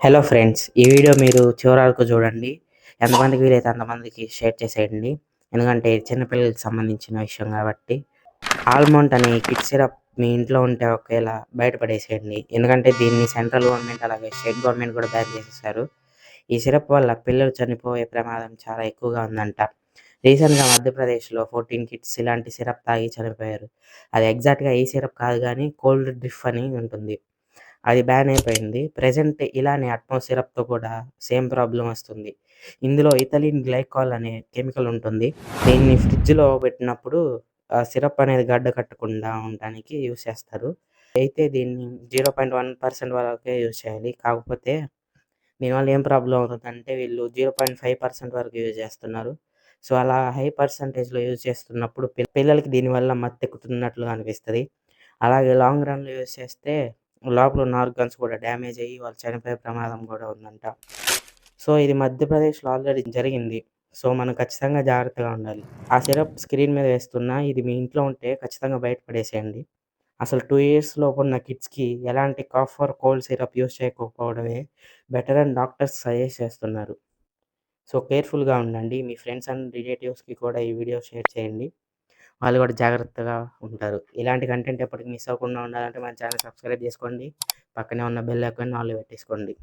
Hello friends, ఈ video మీరు చివరి వరకు చూడండి. ఎంతమందికి వీలైతే అంతమందికి షేర్ చేసేయండి. ఎందుకంటే చిన్న పిల్లలకి సంబంధించిన విషయం కాబట్టి. ఆల్మండ్ అనే కిడ్ సిరప్ మీ ఇంట్లో ఉంటే ఒకేలా బయట పడేసేయండి. ఎందుకంటే దీన్ని సెంట్రల్ గవర్నమెంట్ అలాగే స్టేట్ గవర్నమెంట్ కూడా బ్యాన్ చేసేసారు. ఈ సిరప్ వల్ల పిల్లలు చనిపోయే ప్రమాదం చాలా ఎక్కువగా ఉందంట. రీసెంట్‌గా మధ్యప్రదేశ్‌లో 14 కిడ్స్ ఇలాంటి సిరప్ తాగి చనిపోయారు. అది ఎగ్జాక్ట్‌గా ఈ సిరప్ కాదు గానీ కోల్డ్ డ్రిప్ అని ఉంటుంది. అది బ్యాన్ అయిపోయింది. ప్రెజెంట్ ఇలానే అట్మో సిరప్‌తో కూడా సేమ్ ప్రాబ్లమ్ వస్తుంది. ఇందులో ఇథిలిన్ గ్లైకాల్ అనే కెమికల్ ఉంటుంది. దీన్ని ఫ్రిడ్జ్‌లో పెట్టినప్పుడు ఆ సిరప్ అనేది గడ్డ కట్టకుండా ఉండటానికి యూజ్ చేస్తారు. అయితే దీన్ని 0.1% వరకే యూజ్ చేయాలి. కాకపోతే దీనివల్ల ఏం ప్రాబ్లమ్ అవుతుందంటే వీళ్ళు 0.5% వరకు యూజ్ చేస్తున్నారు. సో, అలా హై పర్సెంటేజ్‌లో యూజ్ చేస్తున్నప్పుడు పిల్లలకి దీనివల్ల మత్తెక్కుతున్నట్లుగా అనిపిస్తది. అలాగే లాంగ్ రన్‌లో యూజ్ చేస్తే లోపల ఉన్న ఆర్గాన్స్ కూడా డ్యామేజ్ అయ్యి వాళ్ళు చనిపోయే ప్రమాదం కూడా ఉందంట. సో, ఇది మధ్యప్రదేశ్‌లో ఆల్రెడీ జరిగింది. సో, మనం ఖచ్చితంగా జాగ్రత్తగా ఉండాలి. ఆ సిరప్ స్క్రీన్ మీద వేస్తున్నా ఇది మీ ఇంట్లో ఉంటే ఖచ్చితంగా బయట పడేసేయండి. అసలు 2 ఇయర్స్ లోపున్న కిడ్స్‌కి ఎలాంటి cough or cold syrup use చేయకపోవడమే బెటర్ అని డాక్టర్స్ సజెస్ట్ చేస్తున్నారు. సో, కేర్‌ఫుల్‌గా ఉండండి. మీ ఫ్రెండ్స్ అండ్ రిలేటివ్స్‌కి కూడా ఈ వీడియో షేర్ చేయండి. వాళ్ళు కూడా జాగ్రత్తగా ఉంటారు. ఇలాంటి కంటెంట్ ఎప్పటికి మిస్ అవ్వకుండా ఉండాలంటే మన ఛానల్ సబ్స్క్రైబ్ చేసుకోండి. పక్కనే ఉన్న బెల్ ఐకాన్ ఆల్‌లో పెట్టేసుకోండి.